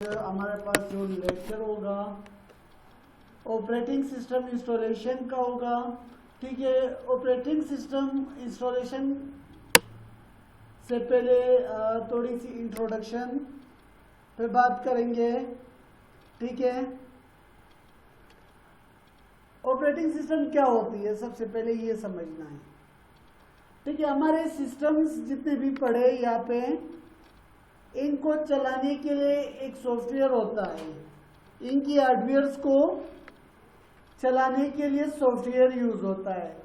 हमारे पास जो लेक्चर होगा ऑपरेटिंग सिस्टम इंस्टॉलेशन का होगा। ठीक है, ऑपरेटिंग सिस्टम इंस्टॉलेशन से पहले थोड़ी सी इंट्रोडक्शन पे बात करेंगे। ठीक है, ऑपरेटिंग सिस्टम क्या होती है सबसे पहले ये समझना है। ठीक है, हमारे सिस्टम्स जितने भी पड़े यहाँ पे इनको चलाने के लिए एक सॉफ्टवेयर होता है। इनकी हार्डवेयर्स को चलाने के लिए सॉफ्टवेयर यूज होता है।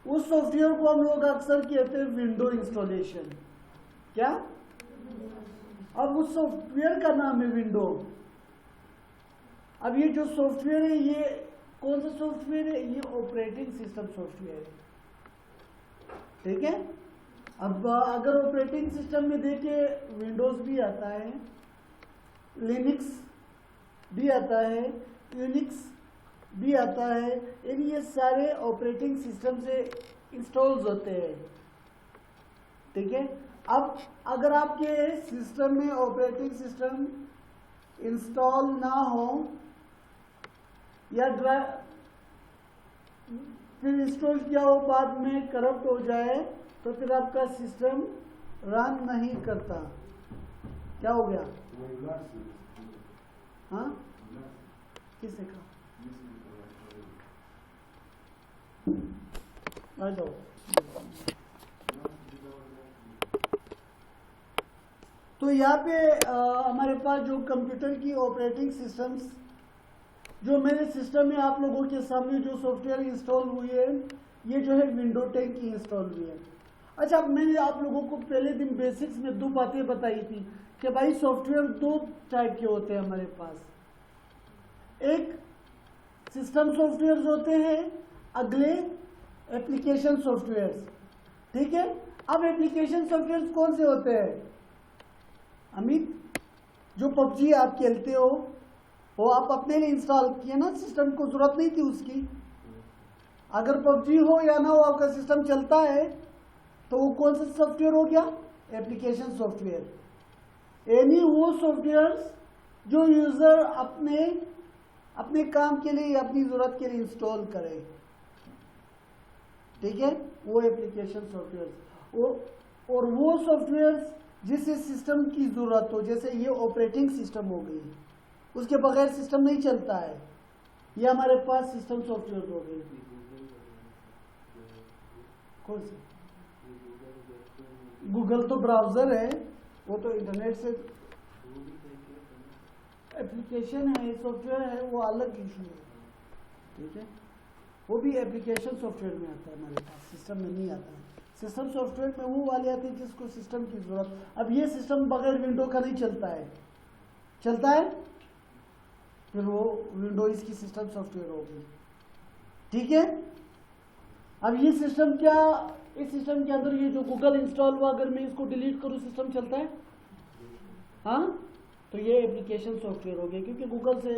उस सॉफ्टवेयर को हम लोग अक्सर कहते हैं विंडो इंस्टॉलेशन। क्या? अब उस सॉफ्टवेयर का नाम है विंडो। अब ये जो सॉफ्टवेयर है ये कौन सा सॉफ्टवेयर है? ये ऑपरेटिंग सिस्टम सॉफ्टवेयर है। ठीक है, अब अगर ऑपरेटिंग सिस्टम में देखें विंडोज भी आता है, लिनक्स भी आता है, यूनिक्स भी आता है। ये सारे ऑपरेटिंग सिस्टम से इंस्टॉल्स होते हैं। ठीक है, अब अगर आपके सिस्टम में ऑपरेटिंग सिस्टम इंस्टॉल ना हो या फिर इंस्टॉल किया हो बाद में करप्ट हो जाए तो फिर आपका सिस्टम रन नहीं करता। क्या हो गया? हाँ, किसने कहा? आ जाओ। तो यहाँ पे हमारे पास जो कंप्यूटर की ऑपरेटिंग सिस्टम्स जो मेरे सिस्टम में आप लोगों के सामने जो सॉफ्टवेयर इंस्टॉल हुई है ये जो है विंडो 10 की इंस्टॉल हुई है। अच्छा, मैंने आप लोगों को पहले दिन बेसिक्स में दो बातें बताई थी कि भाई सॉफ्टवेयर दो टाइप के होते हैं हमारे पास। एक सिस्टम सॉफ्टवेयर होते हैं, अगले एप्लीकेशन सॉफ्टवेयर। ठीक है, अब एप्लीकेशन सॉफ्टवेयर कौन से होते हैं? अमित, जो पबजी आप खेलते हो वो आप अपने लिए इंस्टॉल किए ना, सिस्टम को जरूरत नहीं थी उसकी। अगर पबजी हो या ना हो आपका सिस्टम चलता है तो वो कौन सा सॉफ्टवेयर हो गया? Application software. यानी वो सॉफ्टवेयर जो यूजर अपने काम के लिए या अपनी जरूरत के लिए इंस्टॉल करे। ठीक है, वो एप्लीकेशन सॉफ्टवेयर। और वो सॉफ्टवेयर जिसे सिस्टम की जरूरत हो, जैसे ये ऑपरेटिंग सिस्टम हो गई, उसके बगैर सिस्टम नहीं चलता है, ये हमारे पास सिस्टम सॉफ्टवेयर हो गई। कौन सी? गूगल तो ब्राउजर है, वो तो इंटरनेट से एप्लीकेशन है, सॉफ्टवेयर है, वो अलग इशू है। ठीक है, वो भी एप्लीकेशन सॉफ्टवेयर में आता है हमारे पास, सिस्टम में नहीं आता है। सिस्टम सॉफ्टवेयर में वो वाले आते हैं जिसको सिस्टम की जरूरत। अब ये सिस्टम बगैर विंडो का नहीं चलता है, चलता है, फिर वो विंडो इसकी सिस्टम सॉफ्टवेयर होगी। ठीक है, अब ये सिस्टम क्या, इस सिस्टम के अंदर ये जो गूगल इंस्टॉल हुआ अगर मैं इसको डिलीट करूं सिस्टम चलता है? हाँ, तो ये एप्लीकेशन सॉफ्टवेयर हो गया, क्योंकि गूगल से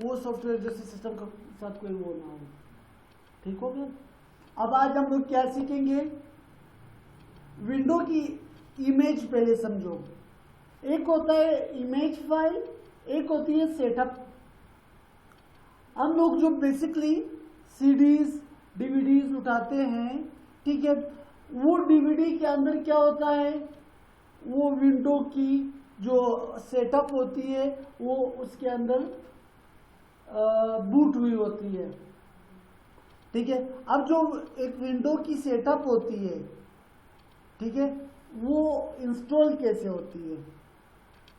वो सॉफ्टवेयर जैसे सिस्टम के साथ कोई वो ना हो। ठीक हो गया। अब आज हम लोग क्या सीखेंगे? विंडो की इमेज पहले समझो। एक होता है इमेज फाइल, एक होती है सेटअप। हम लोग जो बेसिकली सीडीज डीवीडीज उठाते हैं, ठीक है, वो डीवीडी के अंदर क्या होता है? वो विंडो की जो सेटअप होती है वो उसके अंदर बूट हुई होती है। ठीक है, अब जो एक विंडो की सेटअप होती है, ठीक है, वो इंस्टॉल कैसे होती है?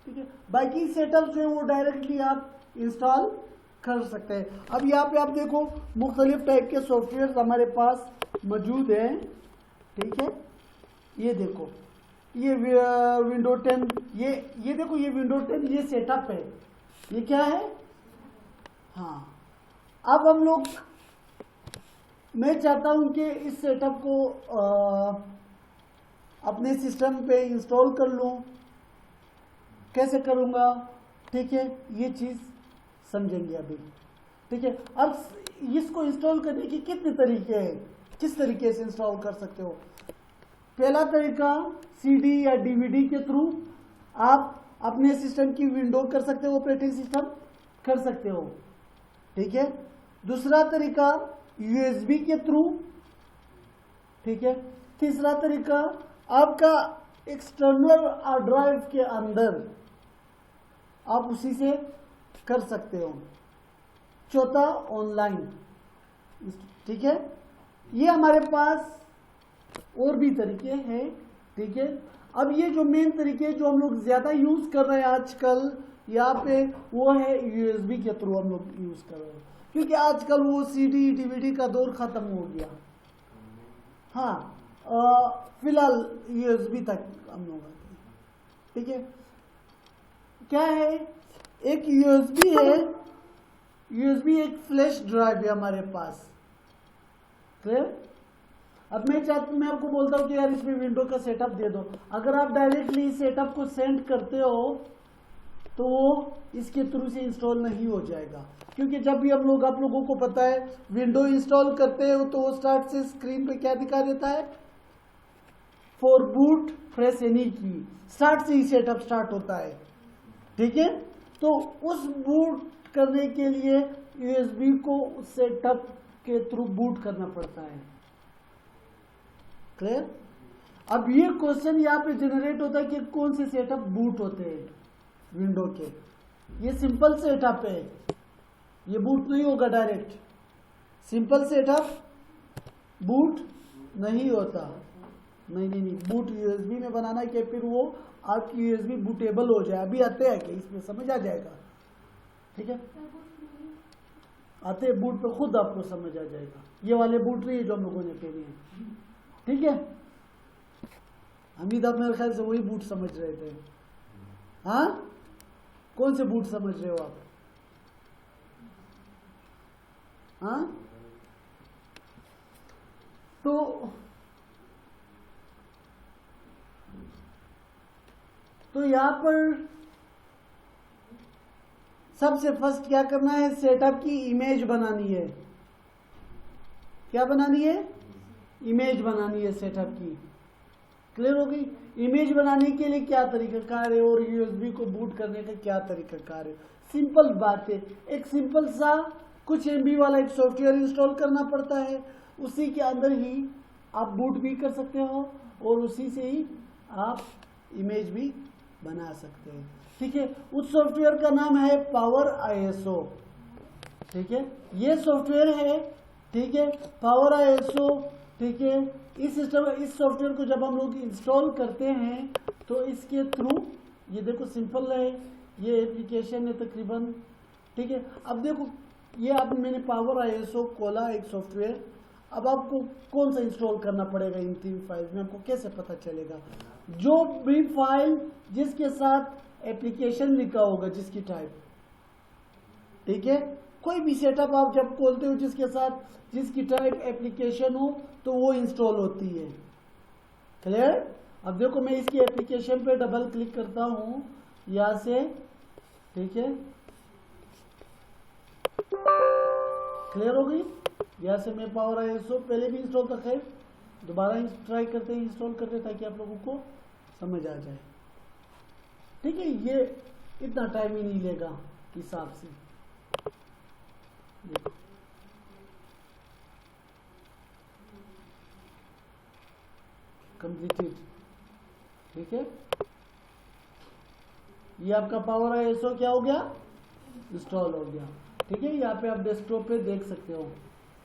ठीक है, बाकी सेटअप जो है वो डायरेक्टली आप इंस्टॉल कर सकते हैं। अब यहाँ पे आप देखो मुख्तलिफ टाइप के सॉफ्टवेयर हमारे पास मौजूद हैं। ठीक है, ये देखो ये विंडो 10, ये देखो ये विंडो 10 ये सेटअप है। ये क्या है? हाँ, अब हम लोग, मैं चाहता हूं कि इस सेटअप को अपने सिस्टम पे इंस्टॉल कर लूं। कैसे करूंगा? ठीक है, ये चीज समझेंगे अभी। ठीक है, अब इसको इंस्टॉल करने के कितने तरीके हैं, किस तरीके से इंस्टॉल कर सकते हो? पहला तरीका सीडी या डीवीडी के थ्रू आप अपने सिस्टम की विंडो कर सकते हो, ऑपरेटिंग सिस्टम कर सकते हो, ठीक है। दूसरा तरीका यूएसबी के थ्रू, ठीक है। तीसरा तरीका आपका एक्सटर्नल हार्ड ड्राइव के अंदर आप उसी से कर सकते हो। चौथा ऑनलाइन, ठीक है। ये हमारे पास और भी तरीके हैं, ठीक है। अब ये जो मेन तरीके जो हम लोग ज्यादा यूज कर रहे हैं आजकल यहाँ पे, वो है यूएसबी के थ्रू हम लोग यूज कर रहे हैं, क्योंकि आजकल वो सीडी डीवीडी का दौर खत्म हो गया। हाँ, फिलहाल यूएसबी तक हम लोग आते हैं, ठीक है। क्या है, एक यूएसबी है, यूएसबी एक फ्लैश ड्राइव है हमारे पास, क्लियर। अब मैं आपको बोलता हूँ कि यार इसमें विंडो का सेटअप दे दो, अगर आप डायरेक्टली सेटअप को सेंड करते हो तो वो इसके थ्रू से इंस्टॉल नहीं हो जाएगा, क्योंकि जब भी आप लोगों को पता है विंडो इंस्टॉल करते हो तो वो स्टार्ट से स्क्रीन पे क्या दिखा देता है, फॉर बूट प्रेस एनी की, स्टार्ट से ही सेटअप स्टार्ट होता है, ठीक है। तो उस बूट करने के लिए यूएसबी को सेटअप के थ्रू बूट करना पड़ता है, क्लियर। अब ये क्वेश्चन यहाँ पे जनरेट होता है कि कौन से सेटअप बूट होते हैं विंडो के। ये सिंपल सेटअप है, ये बूट नहीं होगा डायरेक्ट, सिंपल सेटअप बूट नहीं होता। नहीं, बूट यूएसबी में बनाना है कि फिर वो आपकी यूएसबी बूटेबल हो जाए। अभी आते हैं कि इसमें समझ आ जाएगा, ठीक है। आते बूट पे खुद आपको समझ आ जाएगा। ये वाले बूट नहीं है जो हम लोगों ने पहने हैं, ठीक है। हमीद आप मेरे ख्याल से वही बूट समझ रहे थे। हाँ, कौन से बूट समझ रहे हो आप? हाँ, तो यहां पर सबसे फर्स्ट क्या करना है, सेटअप की इमेज बनानी है। क्या बनानी है? इमेज बनानी है सेटअप की, क्लियर हो गई। इमेज बनाने के लिए क्या तरीकाकार है और यूएसबी को बूट करने का क्या तरीकाकार है? सिंपल बात है, एक सिंपल सा कुछ एमबी वाला एक सॉफ्टवेयर इंस्टॉल करना पड़ता है, उसी के अंदर ही आप बूट भी कर सकते हो और उसी से ही आप इमेज भी बना सकते हैं, ठीक है। उस सॉफ्टवेयर का नाम है पावर आईएसओ, ठीक है। ये सॉफ्टवेयर है, ठीक है, पावर आईएसओ, ठीक है। इस सॉफ्टवेयर को जब हम लोग इंस्टॉल करते हैं तो इसके थ्रू, ये देखो सिंपल है, ये एप्लीकेशन है तकरीबन, ठीक है। अब देखो ये अब मैंने पावर आईएसओ खोला एक सॉफ्टवेयर। अब आपको कौन सा इंस्टॉल करना पड़ेगा इन 3 फाइल्स में, आपको कैसे पता चलेगा? जो भी फाइल जिसके साथ एप्लीकेशन लिखा होगा, जिसकी टाइप, ठीक है। कोई भी सेटअप आप जब खोलते हो जिसकी टाइप एप्लीकेशन हो तो वो इंस्टॉल होती है, क्लियर। अब देखो मैं इसकी एप्लीकेशन पे डबल क्लिक करता हूं यहां से, ठीक है, क्लियर हो गई। यहां से मैं पावर आईएसओ पहले भी इंस्टॉल था, खैर दोबारा ट्राई करते हैं इंस्टॉल करते ताकि आप लोगों को समझ आ जाए, ठीक है। ये इतना टाइम ही नहीं लेगा हिसाब से। कंप्लीटेड, ठीक है। ये आपका पावर आईएसओ क्या हो गया, इंस्टॉल हो गया, ठीक है। यहाँ पे आप डेस्कटॉप पे देख सकते हो,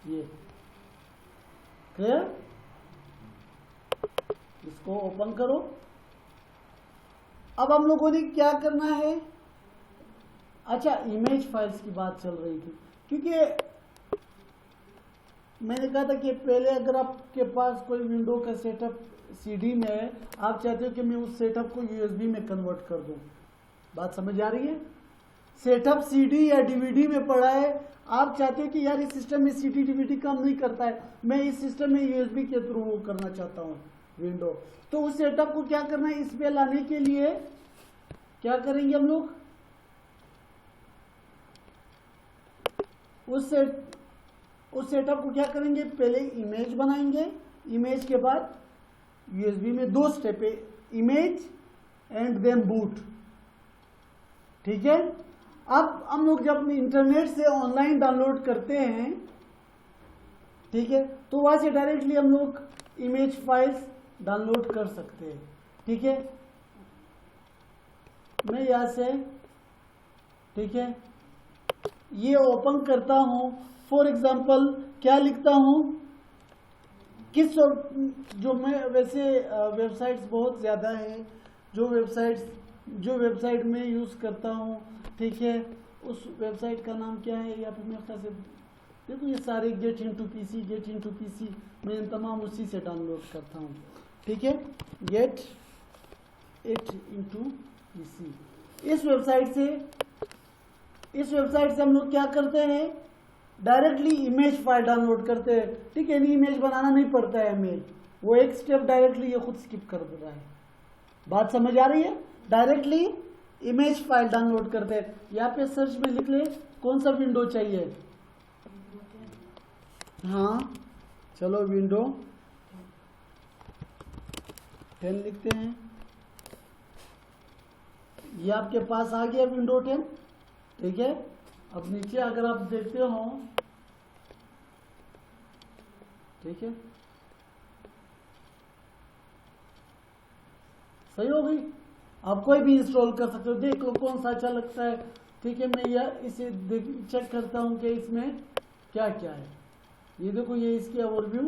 ये क्लियर। इसको ओपन करो। अब हम लोगों ने क्या करना है, अच्छा इमेज फाइल्स की बात चल रही थी, क्योंकि मैंने कहा था कि पहले अगर आपके पास कोई विंडो का सेटअप सीडी में है, आप चाहते हो कि मैं उस सेटअप को यूएसबी में कन्वर्ट कर दूं। बात समझ आ रही है? सेटअप सीडी या डीवीडी में पड़ा है, आप चाहते हो कि यार इस सिस्टम में सीडी डीवीडी काम नहीं करता है, मैं इस सिस्टम में यूएसबी के थ्रू वो करना चाहता हूँ विंडो। तो उस सेटअप को क्या करना है, इस पे लाने के लिए क्या करेंगे हम लोग, उस सेटअप को क्या करेंगे, पहले इमेज बनाएंगे, इमेज के बाद यूएसबी में 2 स्टेप है, इमेज एंड देन बूट, ठीक है। अब हम लोग जब इंटरनेट से ऑनलाइन डाउनलोड करते हैं, ठीक है, तो वहां से डायरेक्टली हम लोग इमेज फाइल्स डाउनलोड कर सकते हैं। ठीक है, मैं यहां से, ठीक है, ये ओपन करता हूं। फॉर एग्जांपल क्या लिखता हूं, किस, जो मैं वैसे वेबसाइट्स बहुत ज़्यादा है जो वेबसाइट में यूज़ करता हूं, ठीक है, उस वेबसाइट का नाम क्या है, या फिर मेरे ख्याल से देखो ये सारे गेट इनटू पीसी मैं इन तमाम उसी से डाउनलोड करता हूं। ठीक है, गेट इट इनटू पीसी। इस वेबसाइट से हम लोग क्या करते हैं, डायरेक्टली इमेज फाइल डाउनलोड करते हैं। ठीक है, नहीं इमेज बनाना नहीं पड़ता है हमें, वो एक स्टेप डायरेक्टली ये खुद स्किप कर दे रहा है। बात समझ आ रही है? डायरेक्टली इमेज फाइल डाउनलोड करते हैं। यहाँ पे सर्च में लिख ले कौन सा विंडो चाहिए। हाँ चलो विंडो 10 लिखते हैं। ये आपके पास आ गया विंडो 10। ठीक है, अब नीचे अगर आप देखते हो, ठीक है, सही हो गई। आप कोई भी इंस्टॉल कर सकते हो, देख लो कौन सा अच्छा लगता है। ठीक है, मैं यह इसे चेक करता हूं कि इसमें क्या क्या है। ये देखो, ये इसकी ओवरव्यू,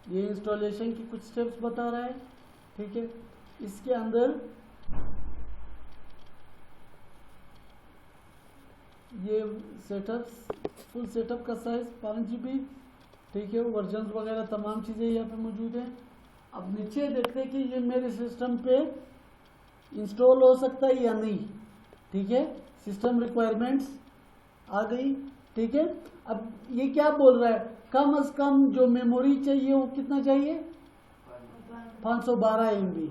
ये इंस्टॉलेशन की कुछ स्टेप्स बता रहा है। ठीक है, इसके अंदर ये सेटअप, फुल सेटअप का साइज 5 GB। ठीक है, वर्जन वगैरह तमाम चीज़ें यहाँ पे मौजूद हैं। अब नीचे देखते हैं कि ये मेरे सिस्टम पे इंस्टॉल हो सकता है या नहीं। ठीक है, सिस्टम रिक्वायरमेंट्स आ गई। ठीक है, अब ये क्या बोल रहा है, कम से कम जो मेमोरी चाहिए वो कितना चाहिए, 512 MB।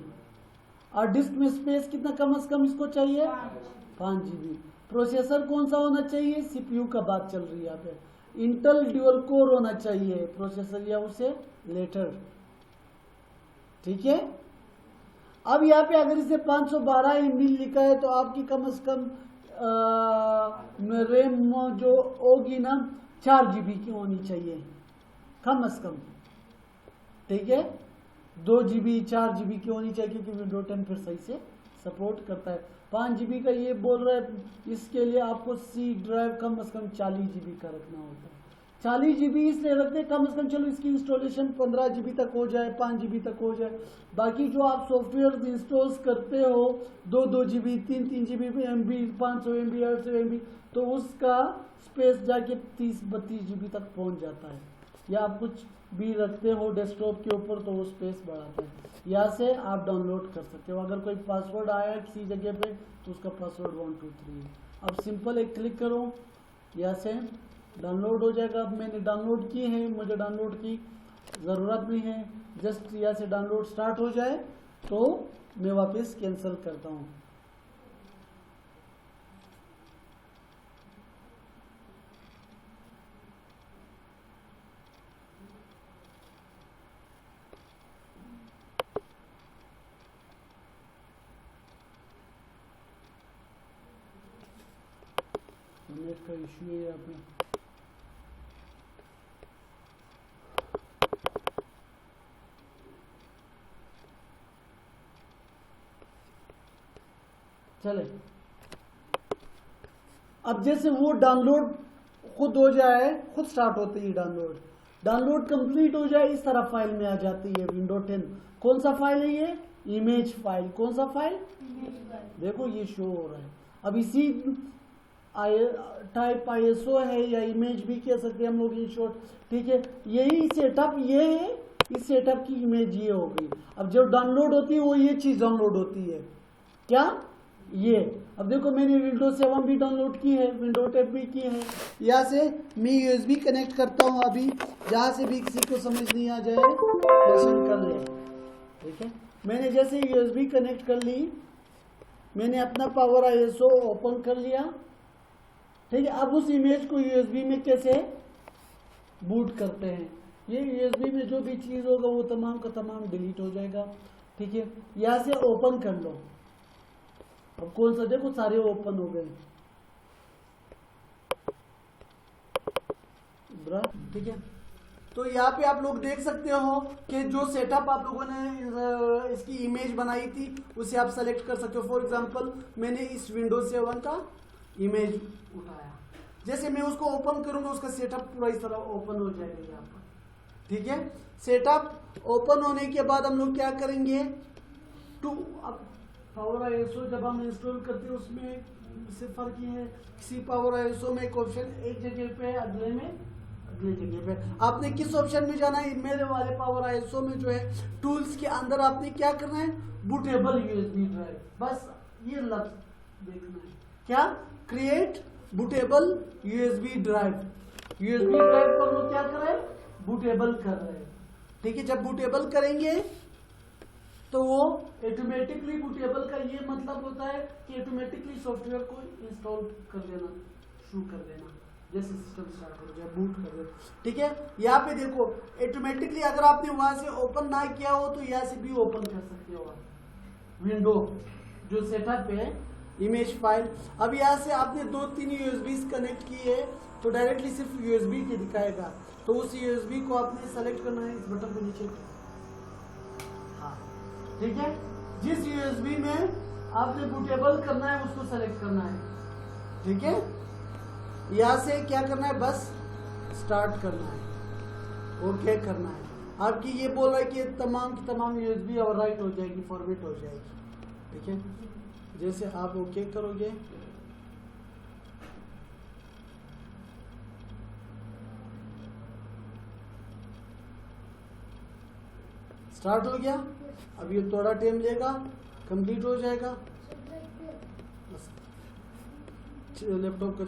और डिस्क में स्पेस कितना कम से कम इसको चाहिए, 5 GB। प्रोसेसर कौन सा होना चाहिए, सीपीयू का बात चल रही है यहाँ पे। इंटेल ड्यूल कोर होना चाहिए प्रोसेसर, या उसे लेटर। ठीक है, अब यहाँ पे अगर इसे 512 MB लिखा है तो आपकी कम से कम रैम जो होगी ना 4 GB की होनी चाहिए कम से कम। ठीक है, 2 GB 4 GB की होनी चाहिए, क्योंकि विंडो 10 फिर सही से सपोर्ट करता है। 5 GB का ये बोल रहा है, इसके लिए आपको सी ड्राइव कम से कम 40 GB का रखना होता है। 40 GB इसलिए रखते हैं कम से कम, चलो इसकी इंस्टॉलेशन 15 GB तक हो जाए, 5 GB तक हो जाए। बाकी जो आप सॉफ्टवेयर इंस्टॉल करते हो 2 GB 3 GB MB 500 MB 800 MB, तो उसका स्पेस जाके 30-32 GB तक पहुंच जाता है। या आप कुछ भी रखते हो डेस्कटॉप के ऊपर तो वो स्पेस बढ़ाता है। यहाँ से आप डाउनलोड कर सकते हो। अगर कोई पासवर्ड आया किसी जगह पे तो उसका पासवर्ड 1 2 3 है। अब सिंपल एक क्लिक करो, यहाँ से डाउनलोड हो जाएगा। अब मैंने डाउनलोड की है, मुझे डाउनलोड की ज़रूरत नहीं है। जस्ट यहाँ से डाउनलोड स्टार्ट हो जाए तो मैं वापस कैंसिल करता हूँ। नेट का इश्यू है यहाँ पे। चले, अब जैसे वो डाउनलोड खुद हो जाए, खुद स्टार्ट होती है डाउनलोड कंप्लीट हो जाए, इस तरह फाइल में आ जाती है विंडो 10। कौन सा फाइल है ये, इमेज फाइल। कौन सा फाइल, देखो ये शो हो रहा है। अब इसी टाइप ISO है या इमेज भी कह सकते हैं हम लोग इन शॉर्ट। ठीक है, यही सेटअप ये है, इस सेटअप की इमेज ये हो गई। अब जब डाउनलोड होती है वो ये चीज डाउनलोड होती है, क्या ये। अब देखो मैंने विंडो 7 भी डाउनलोड की है, विंडो 10 भी की है। यहाँ से मैं USB कनेक्ट करता हूँ। अभी जहाँ से भी किसी को समझ नहीं आ जाए क्वेश्चन कर ले। ठीक है, मैंने जैसे USB कनेक्ट कर ली, मैंने अपना पावर ISO ओपन कर लिया। ठीक है, अब उस इमेज को USB में कैसे बूट करते हैं, ये USB में जो भी चीज़ होगा वो तमाम का तमाम डिलीट हो जाएगा। ठीक है, यहाँ से ओपन कर लो। अब कौन सा देखो सारे ओपन हो गए, ठीक है। तो यहाँ पे आप लोग देख सकते हो कि जो सेटअप आप लोगों ने इसकी इमेज बनाई थी उसे आप सेलेक्ट कर सकते हो। फॉर एग्जांपल मैंने इस विंडोज 7 का इमेज उठाया, जैसे मैं उसको ओपन करूंगा उसका सेटअप पूरा इस तरह ओपन हो जाएगा यहाँ पर, ठीक है। सेटअप ओपन होने के बाद हम लोग क्या करेंगे, अब पावर आईएसओ जब हम इंस्टॉल करते हैं उसमें से फर्क ये है, किसी पावर आईएसओ में एक ऑप्शन एक जगह पे, अगले में अगले जगह पे। आपने किस ऑप्शन में जाना है, मेरे वाले पावर आईएसओ में जो है टूल्स के अंदर आपने क्या करना है, बूटेबल यूएसबी ड्राइव, बस ये लफ्ज देखना है, क्या, create bootable USB drive. USB drive को हम लोग क्या कर रहे हैं, बूटेबल कर रहे हैं, ठीक है। जब बूटेबल करेंगे तो वो ऑटोमेटिकली बूटेबल का ये मतलब होता है कि ऑटोमेटिकली सॉफ्टवेयर को इंस्टॉल कर देना, शुरू कर देना, जैसे सिस्टम स्टार्ट हो जाए, बूट कर देना, ठीक है। यहाँ पे देखो ऑटोमेटिकली अगर आपने वहां से ओपन ना किया हो तो यहाँ से भी ओपन कर सकते हो विंडो जो सेटअप है, इमेज फाइल। अब यहाँ से आपने 2-3 यूएसबी कनेक्ट किए है तो डायरेक्टली सिर्फ यूएसबी के दिखाएगा, तो उस यूएसबी को आपने सेलेक्ट करना है इस बटन के नीचे, हाँ, ठीक है। जिस यूएसबी में आपने बूटेबल करना है उसको सेलेक्ट करना है, ठीक है। यहाँ से क्या करना है, बस स्टार्ट करना है, ओके करना है। आपकी ये बोल रहा है कि तमाम की तमाम यूएसबी और राइट हो जाएगी, फॉर्मेट हो जाएगी, ठीक है। जैसे आप ओके करोगे स्टार्ट हो गया। अब ये थोड़ा टाइम लेगा, कंप्लीट हो जाएगा, लैपटॉप का